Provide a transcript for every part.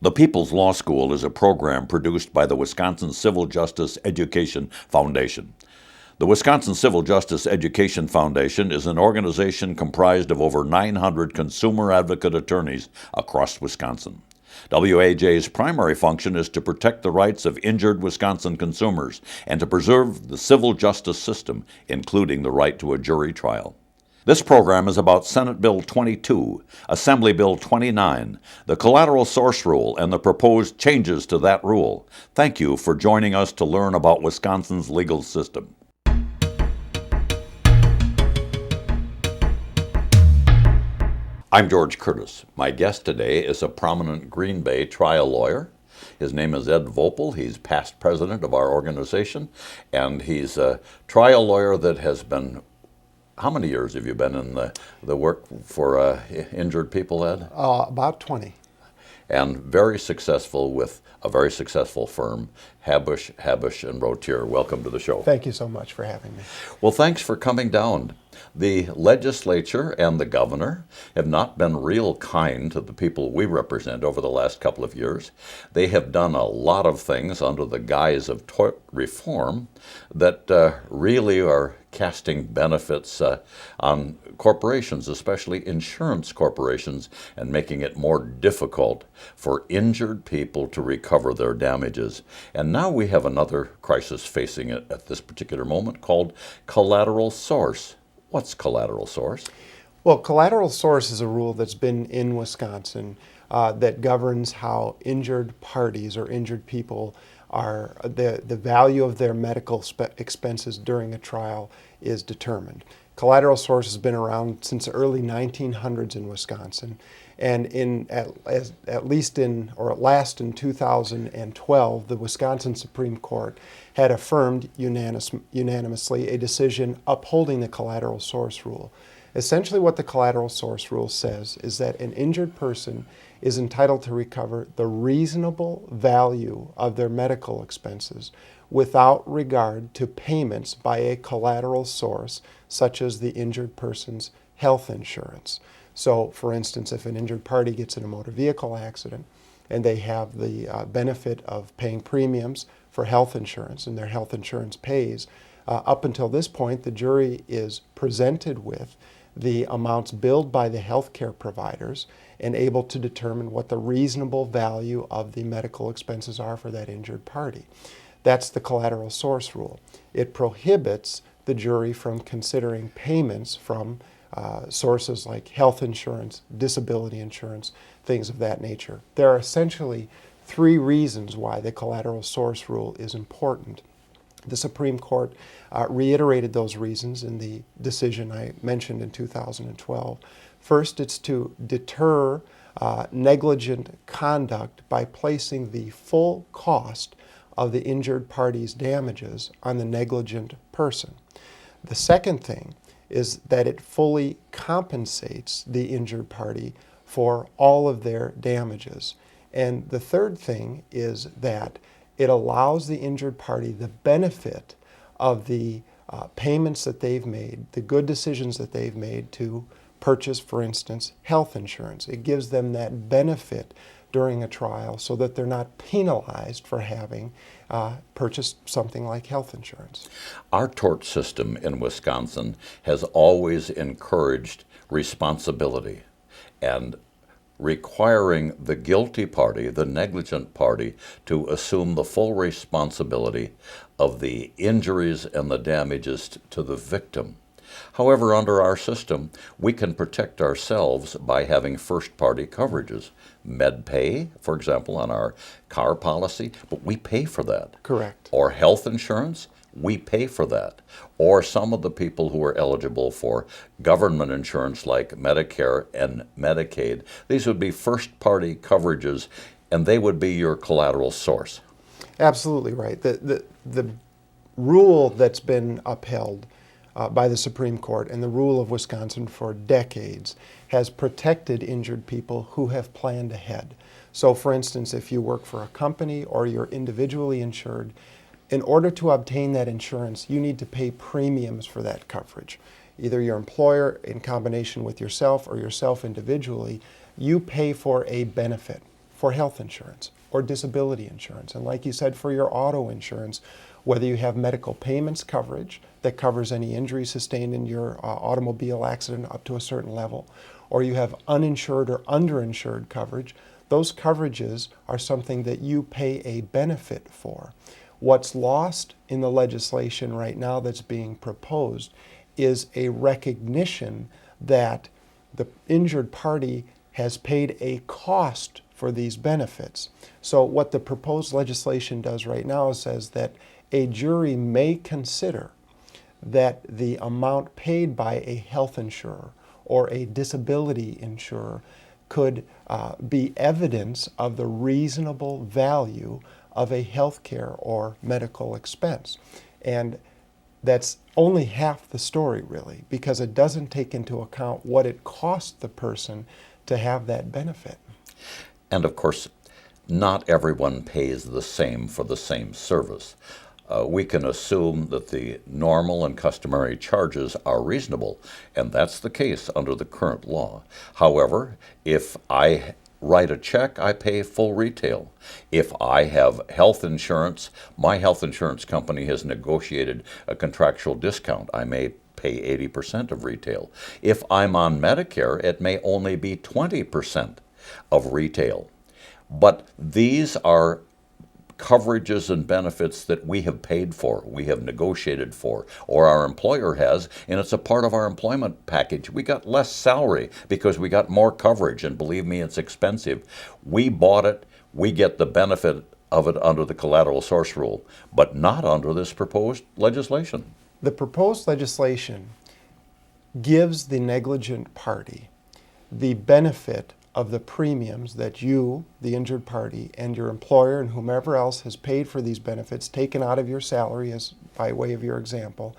The People's Law School is a program produced by the Wisconsin Civil Justice Education Foundation. The Wisconsin Civil Justice Education Foundation is an organization comprised of over 900 consumer advocate attorneys across Wisconsin. WAJ's primary function is to protect the rights of injured Wisconsin consumers and to preserve the civil justice system, including the right to a jury trial. This program is about Senate Bill 22, Assembly Bill 29, the Collateral Source Rule, and the proposed changes to that rule. Thank you for joining us to learn about Wisconsin's legal system. I'm George Curtis. My guest today is a prominent Green Bay trial lawyer. His name is Ed Vopal. He's past president of our organization, and he's a trial lawyer that has been. How many years have you been in the work for injured people, Ed? About 20. And very successful with a very successful firm, Habush, and Rotier. Welcome to the show. Thank you so much for having me. Well, thanks for coming down. The legislature and the governor have not been real kind to the people we represent over the last couple of years. They have done a lot of things under the guise of tort reform that really are casting benefits on corporations, especially insurance corporations, and making it more difficult for injured people to recover their damages. And now we have another crisis facing it at this particular moment called collateral source. What's collateral source? Well, collateral source is a rule that's been in Wisconsin that governs how injured parties or injured people are, the value of their medical expenses during a trial is determined. Collateral source has been around since the early 1900s in Wisconsin, and at last in 2012, the Wisconsin Supreme Court had affirmed unanimously a decision upholding the collateral source rule. Essentially what the collateral source rule says is that an injured person is entitled to recover the reasonable value of their medical expenses without regard to payments by a collateral source such as the injured person's health insurance. So, for instance, if an injured party gets in a motor vehicle accident and they have the benefit of paying premiums for health insurance and their health insurance pays, up until this point the jury is presented with the amounts billed by the healthcare providers and able to determine what the reasonable value of the medical expenses are for that injured party. That's the collateral source rule. It prohibits the jury from considering payments from sources like health insurance, disability insurance, things of that nature. There are essentially three reasons why the collateral source rule is important. The Supreme Court reiterated those reasons in the decision I mentioned in 2012. First, it's to deter negligent conduct by placing the full cost of the injured party's damages on the negligent person. The second thing is that it fully compensates the injured party for all of their damages. And the third thing is that it allows the injured party the benefit of the payments that they've made, the good decisions that they've made to purchase, for instance, health insurance. It gives them that benefit during a trial so that they're not penalized for having purchased something like health insurance. Our tort system in Wisconsin has always encouraged responsibility and requiring the guilty party, the negligent party, to assume the full responsibility of the injuries and the damages to the victim. However, under our system, we can protect ourselves by having first-party coverages. MedPay, for example, on our car policy, but we pay for that. Correct. Or health insurance, we pay for that. Or some of the people who are eligible for government insurance like Medicare and Medicaid, these would be first-party coverages, and they would be your collateral source. Absolutely right. The rule that's been upheld by the Supreme Court and the rule of Wisconsin for decades has protected injured people who have planned ahead. So for instance, if you work for a company or you're individually insured, in order to obtain that insurance, you need to pay premiums for that coverage. Either your employer in combination with yourself or yourself individually, you pay for a benefit. for health insurance or disability insurance. And like you said, for your auto insurance, whether you have medical payments coverage that covers any injury sustained in your automobile accident up to a certain level, or you have uninsured or underinsured coverage, those coverages are something that you pay a benefit for. What's lost in the legislation right now that's being proposed is a recognition that the injured party has paid a cost for these benefits. So what the proposed legislation does right now says that a jury may consider that the amount paid by a health insurer or a disability insurer could be evidence of the reasonable value of a health care or medical expense. And that's only half the story, really, because it doesn't take into account what it costs the person to have that benefit. And of course, not everyone pays the same for the same service. We can assume that the normal and customary charges are reasonable, and that's the case under the current law. However, if I write a check, I pay full retail. If I have health insurance, my health insurance company has negotiated a contractual discount. I may pay 80% of retail. If I'm on Medicare, it may only be 20% of retail. But these are coverages and benefits that we have paid for, we have negotiated for, or our employer has, and it's a part of our employment package. We got less salary because we got more coverage, and believe me, it's expensive. We bought it, we get the benefit of it under the collateral source rule, but not under this proposed legislation. The proposed legislation gives the negligent party the benefit of the premiums that you, the injured party, and your employer and whomever else has paid for these benefits, taken out of your salary as by way of your example,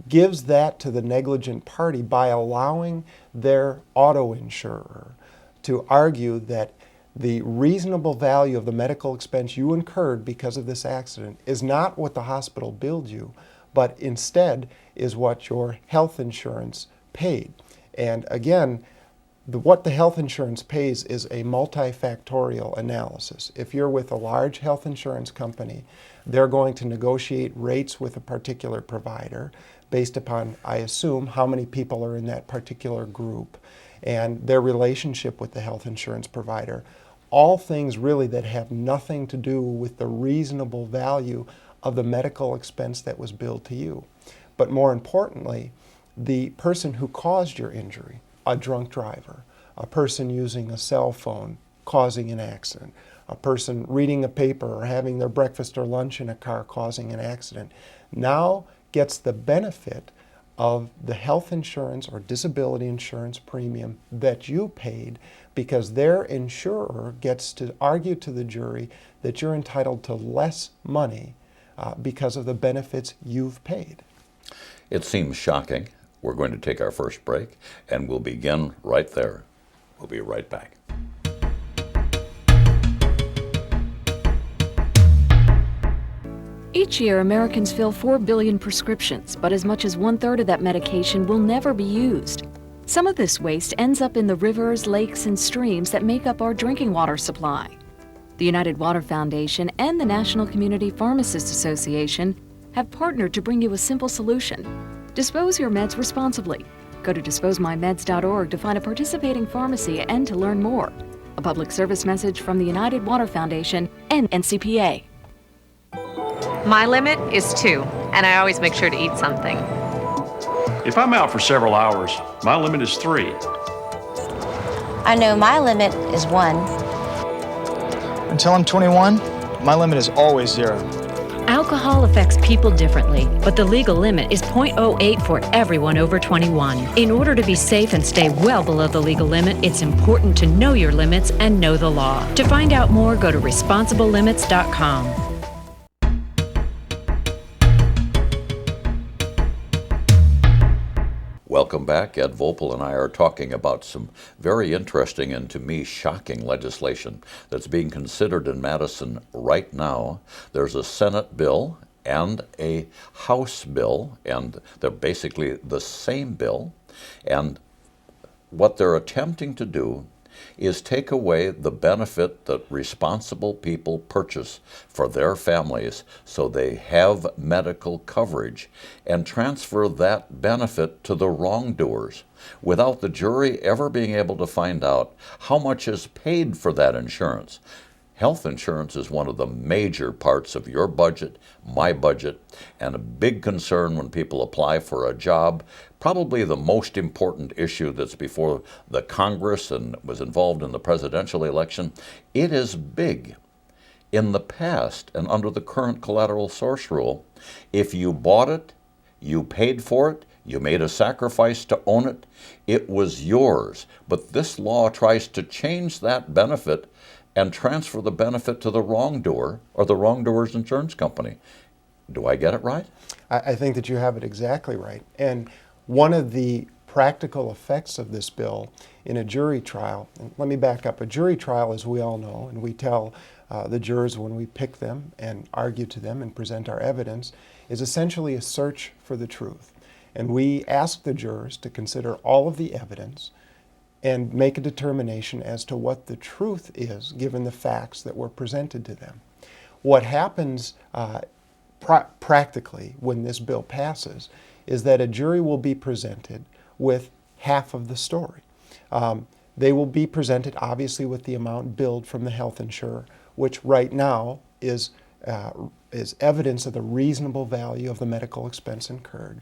gives that to the negligent party by allowing their auto insurer to argue that the reasonable value of the medical expense you incurred because of this accident is not what the hospital billed you, but instead is what your health insurance paid. And again, what the health insurance pays is a multifactorial analysis. If you're with a large health insurance company, they're going to negotiate rates with a particular provider based upon, I assume, how many people are in that particular group and their relationship with the health insurance provider. All things really that have nothing to do with the reasonable value of the medical expense that was billed to you. But more importantly, the person who caused your injury, a drunk driver, a person using a cell phone causing an accident, a person reading a paper or having their breakfast or lunch in a car causing an accident, now gets the benefit of the health insurance or disability insurance premium that you paid because their insurer gets to argue to the jury that you're entitled to less money because of the benefits you've paid. It seems shocking. We're going to take our first break, and we'll begin right there. We'll be right back. Each year, Americans fill 4 billion prescriptions, but as much as 1/3 of that medication will never be used. Some of this waste ends up in the rivers, lakes, and streams that make up our drinking water supply. The United Water Foundation and the National Community Pharmacists Association have partnered to bring you a simple solution. Dispose your meds responsibly. Go to disposemymeds.org to find a participating pharmacy and to learn more. A public service message from the United Water Foundation and NCPA. My limit is 2, and I always make sure to eat something. If I'm out for several hours, my limit is 3. I know my limit is 1. Until I'm 21, my limit is always 0. Alcohol affects people differently, but the legal limit is .08 for everyone over 21. In order to be safe and stay well below the legal limit, it's important to know your limits and know the law. To find out more, go to responsiblelimits.com. Welcome back. Ed Vopal and I are talking about some very interesting and to me shocking legislation that's being considered in Madison right now. There's a Senate bill and a House bill, and they're basically the same bill. And what they're attempting to do is take away the benefit that responsible people purchase for their families so they have medical coverage and transfer that benefit to the wrongdoers without the jury ever being able to find out how much is paid for that insurance. Health insurance is one of the major parts of your budget, my budget, and a big concern when people apply for a job. Probably the most important issue that's before the Congress and was involved in the presidential election. It is big. In the past and under the current collateral source rule, if you bought it, you paid for it, you made a sacrifice to own it, it was yours. But this law tries to change that benefit and transfer the benefit to the wrongdoer or the wrongdoer's insurance company. Do I get it right? I think that you have it exactly right. And one of the practical effects of this bill in a jury trial, and let me back up, a jury trial, as we all know, and we tell the jurors when we pick them and argue to them and present our evidence, is essentially a search for the truth. And we ask the jurors to consider all of the evidence and make a determination as to what the truth is given the facts that were presented to them. What happens practically when this bill passes is that a jury will be presented with half of the story. They will be presented obviously with the amount billed from the health insurer, which right now is evidence of the reasonable value of the medical expense incurred.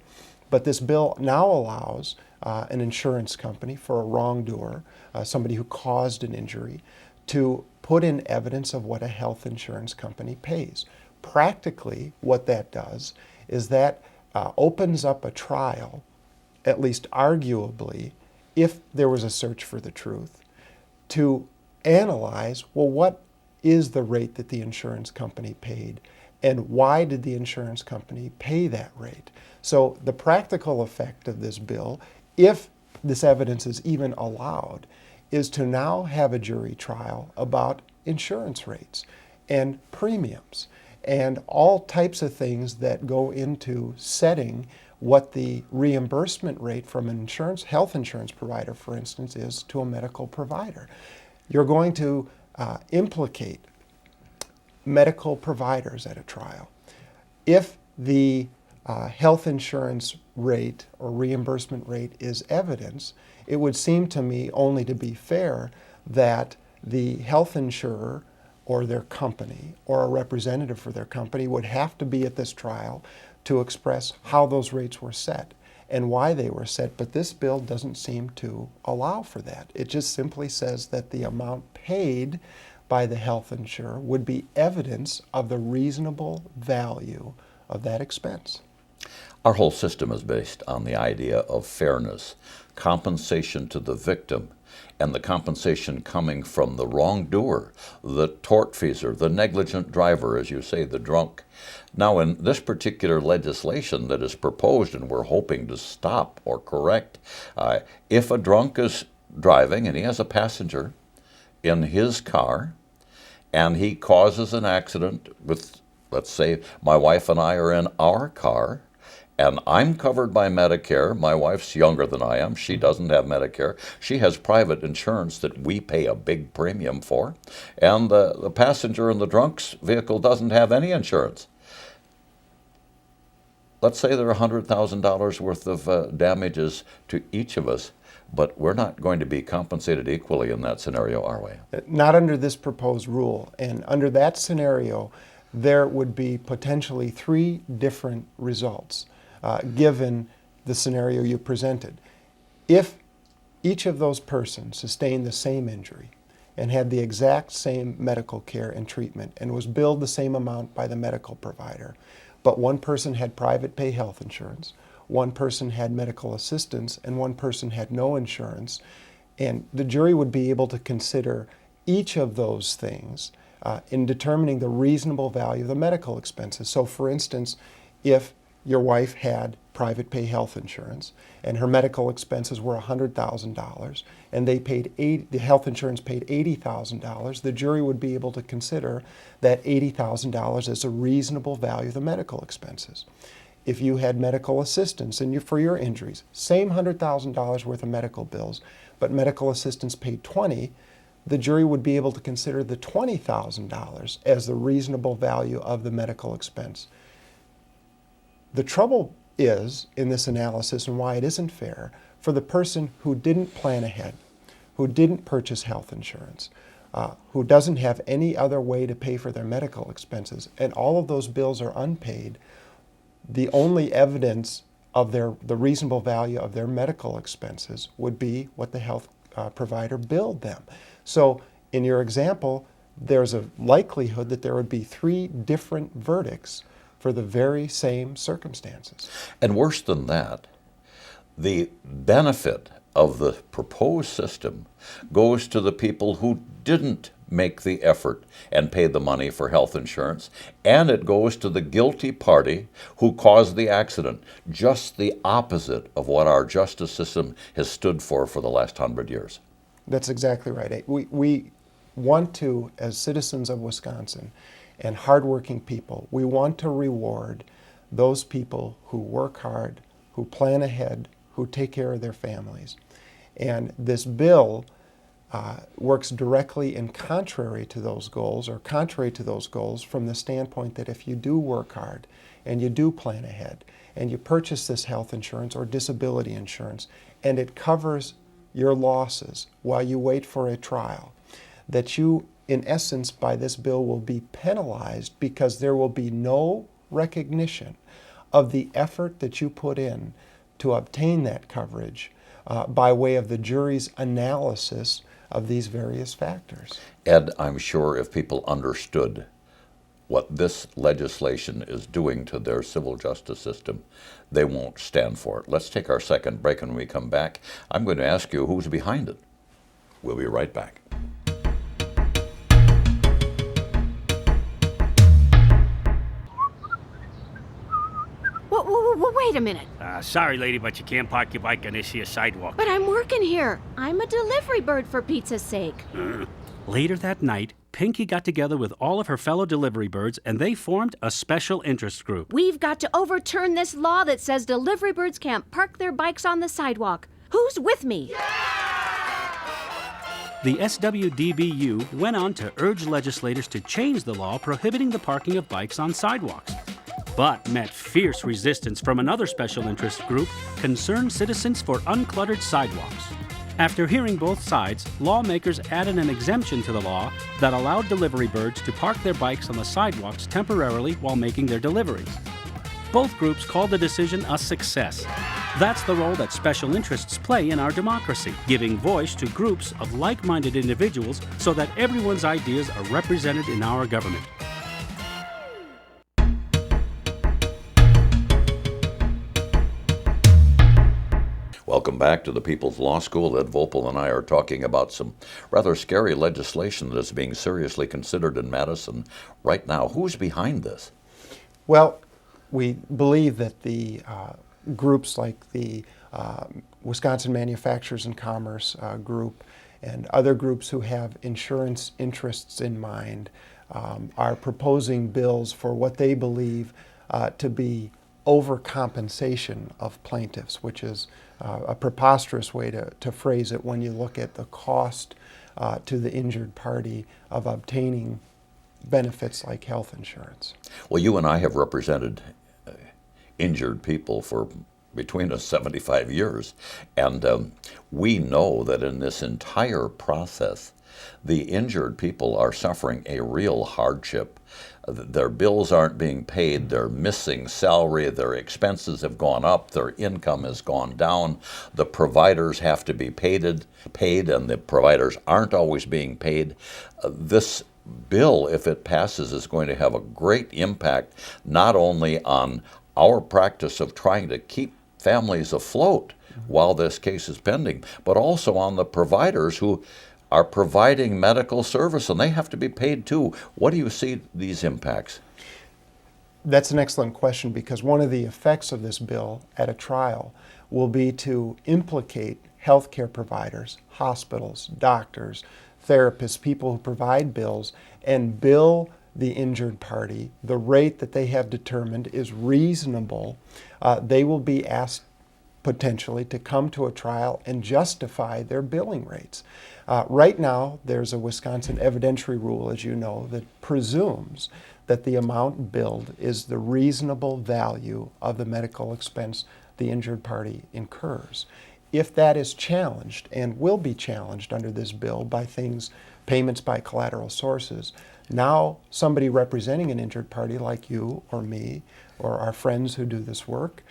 But this bill now allows an insurance company for a wrongdoer, somebody who caused an injury, to put in evidence of what a health insurance company pays. Practically, what that does is that opens up a trial, at least arguably, if there was a search for the truth, to analyze, well, what is the rate that the insurance company paid, and why did the insurance company pay that rate? So the practical effect of this bill, if this evidence is even allowed, is to now have a jury trial about insurance rates and premiums and all types of things that go into setting what the reimbursement rate from an health insurance provider, for instance, is to a medical provider. You're going to implicate medical providers at a trial. If the health insurance rate or reimbursement rate is evidence, it would seem to me only to be fair that the health insurer or their company or a representative for their company would have to be at this trial to express how those rates were set and why they were set. But this bill doesn't seem to allow for that. It just simply says that the amount paid by the health insurer would be evidence of the reasonable value of that expense. Our whole system is based on the idea of fairness, compensation to the victim, and the compensation coming from the wrongdoer, the tortfeasor, the negligent driver, as you say, the drunk. Now, in this particular legislation that is proposed, and we're hoping to stop or correct, if a drunk is driving and he has a passenger in his car, and he causes an accident with, let's say, my wife and I are in our car, and I'm covered by Medicare. My wife's younger than I am. She doesn't have Medicare. She has private insurance that we pay a big premium for. And the passenger in the drunk's vehicle doesn't have any insurance. Let's say there are $100,000 worth of damages to each of us, but we're not going to be compensated equally in that scenario, are we? Not under this proposed rule. And under that scenario, there would be potentially 3 different results. Given the scenario you presented. If each of those persons sustained the same injury and had the exact same medical care and treatment and was billed the same amount by the medical provider, but one person had private pay health insurance, one person had medical assistance, and one person had no insurance, and the jury would be able to consider each of those things in determining the reasonable value of the medical expenses. So for instance, if your wife had private pay health insurance and her medical expenses were $100,000 and the health insurance paid $80,000, the jury would be able to consider that $80,000 as a reasonable value of the medical expenses. If you had medical assistance for your injuries, same $100,000 worth of medical bills, but medical assistance paid $20,000, the jury would be able to consider the $20,000 as the reasonable value of the medical expense. The trouble is, in this analysis, and why it isn't fair, for the person who didn't plan ahead, who didn't purchase health insurance, who doesn't have any other way to pay for their medical expenses, and all of those bills are unpaid, the only evidence of the reasonable value of their medical expenses would be what the health provider billed them. So in your example, there's a likelihood that there would be 3 different verdicts for the very same circumstances. And worse than that, the benefit of the proposed system goes to the people who didn't make the effort and pay the money for health insurance, and it goes to the guilty party who caused the accident, just the opposite of what our justice system has stood for the last 100 years. That's exactly right. We want to, as citizens of Wisconsin and hardworking people, we want to reward those people who work hard, who plan ahead, who take care of their families. And this bill works directly in contrary to those goals, or contrary to those goals from the standpoint that if you do work hard and you do plan ahead and you purchase this health insurance or disability insurance and it covers your losses while you wait for a trial, that you, in essence, by this bill will be penalized because there will be no recognition of the effort that you put in to obtain that coverage by way of the jury's analysis of these various factors. Ed, I'm sure if people understood what this legislation is doing to their civil justice system, they won't stand for it. Let's take our second break, and when we come back, I'm going to ask you who's behind it. We'll be right back. Wait a minute. Sorry, lady, but you can't park your bike on this here sidewalk. But I'm working here. I'm a delivery bird, for pizza's sake. Later that night, Pinky got together with all of her fellow delivery birds, and they formed a special interest group. We've got to overturn this law that says delivery birds can't park their bikes on the sidewalk. Who's with me? The SWDBU went on to urge legislators to change the law prohibiting the parking of bikes on sidewalks, but met fierce resistance from another special interest group, Concerned Citizens for Uncluttered Sidewalks. After hearing both sides, lawmakers added an exemption to the law that allowed delivery birds to park their bikes on the sidewalks temporarily while making their deliveries. Both groups called the decision a success. That's the role that special interests play in our democracy, giving voice to groups of like-minded individuals so that everyone's ideas are represented in our government. Welcome back to the People's Law School. Ed Vopal and I are talking about some rather scary legislation that is being seriously considered in Madison right now. Who's behind this? Well, we believe that the groups like the Wisconsin Manufacturers and Commerce group and other groups who have insurance interests in mind are proposing bills for what they believe to be overcompensation of plaintiffs, which is a preposterous way to phrase it when you look at the cost to the injured party of obtaining benefits like health insurance. Well, you and I have represented injured people for between us 75 years, and we know that in this entire process, the injured people are suffering a real hardship. Their bills aren't being paid, they're missing salary, their expenses have gone up, their income has gone down, the providers have to be paid, and the providers aren't always being paid. This bill, if it passes, is going to have a great impact not only on our practice of trying to keep families afloat while this case is pending, but also on the providers who are providing medical service, and they have to be paid too. What do you see these impacts? That's an excellent question, because one of the effects of this bill at a trial will be to implicate healthcare providers, hospitals, doctors, therapists, people who provide bills, and bill the injured party. The rate that they have determined is reasonable. They will be asked potentially to come to a trial and justify their billing rates. Right now, there's a Wisconsin evidentiary rule, as you know, that presumes that the amount billed is the reasonable value of the medical expense the injured party incurs. If that is challenged, and will be challenged under this bill by payments by collateral sources, now somebody representing an injured party like you or me or our friends who do this work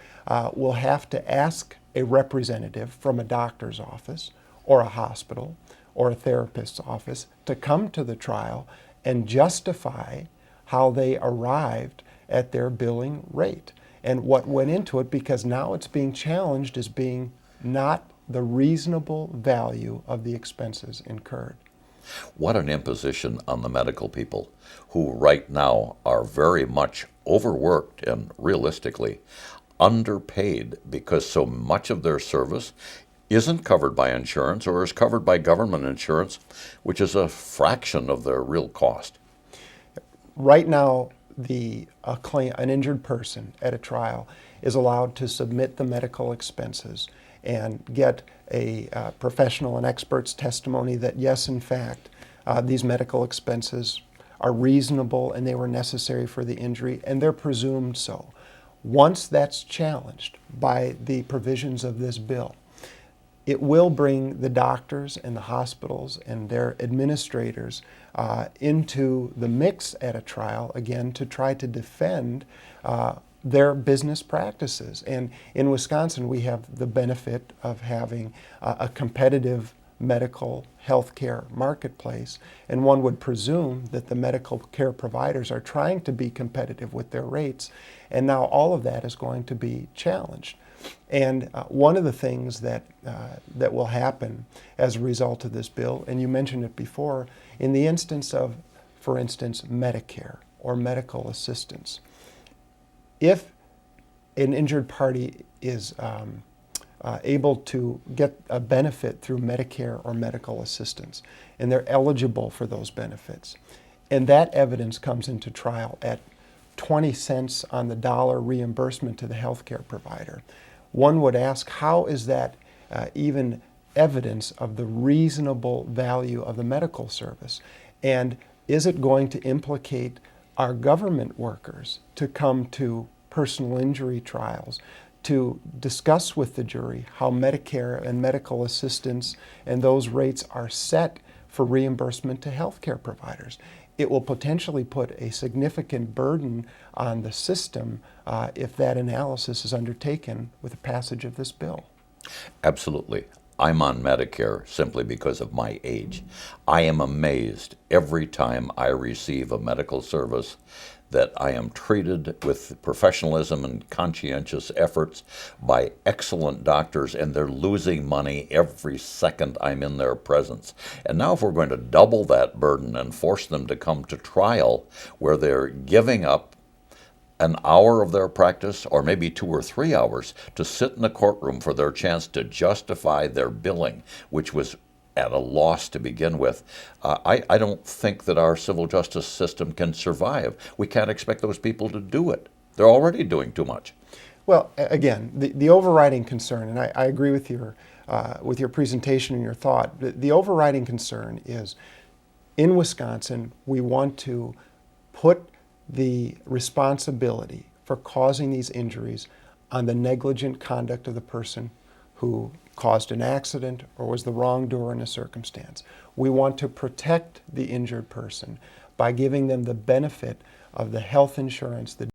will have to ask a representative from a doctor's office or a hospital or a therapist's office to come to the trial and justify how they arrived at their billing rate and what went into it, because now it's being challenged as being not the reasonable value of the expenses incurred. What an imposition on the medical people, who right now are very much overworked and realistically underpaid because so much of their service isn't covered by insurance or is covered by government insurance, which is a fraction of their real cost. Right now, an injured person at a trial is allowed to submit the medical expenses and get a professional and expert's testimony that yes, in fact, these medical expenses are reasonable and they were necessary for the injury, and they're presumed so. Once that's challenged by the provisions of this bill, it will bring the doctors and the hospitals and their administrators into the mix at a trial again to try to defend their business practices. And in Wisconsin, we have the benefit of having a competitive medical health care marketplace, and one would presume that the medical care providers are trying to be competitive with their rates, and now all of that is going to be challenged. And one of the things that will happen as a result of this bill, and you mentioned it before, in the instance of, for instance, Medicare or medical assistance, if an injured party is able to get a benefit through Medicare or medical assistance, and they're eligible for those benefits, and that evidence comes into trial at 20 cents on the dollar reimbursement to the healthcare provider, one would ask, how is that even evidence of the reasonable value of the medical service? And is it going to implicate our government workers to come to personal injury trials to discuss with the jury how Medicare and medical assistance and those rates are set for reimbursement to healthcare providers? It will potentially put a significant burden on the system if that analysis is undertaken with the passage of this bill. Absolutely. I'm on Medicare simply because of my age. I am amazed every time I receive a medical service that I am treated with professionalism and conscientious efforts by excellent doctors, and they're losing money every second I'm in their presence. And now if we're going to double that burden and force them to come to trial where they're giving up an hour of their practice, or maybe 2 or 3 hours, to sit in the courtroom for their chance to justify their billing, which was at a loss to begin with, I don't think that our civil justice system can survive. We can't expect those people to do it. They're already doing too much. Well, again, the overriding concern, and I agree with your presentation and your thought, the overriding concern is, in Wisconsin, we want to put the responsibility for causing these injuries on the negligent conduct of the person who caused an accident or was the wrongdoer in a circumstance. We want to protect the injured person by giving them the benefit of the health insurance, the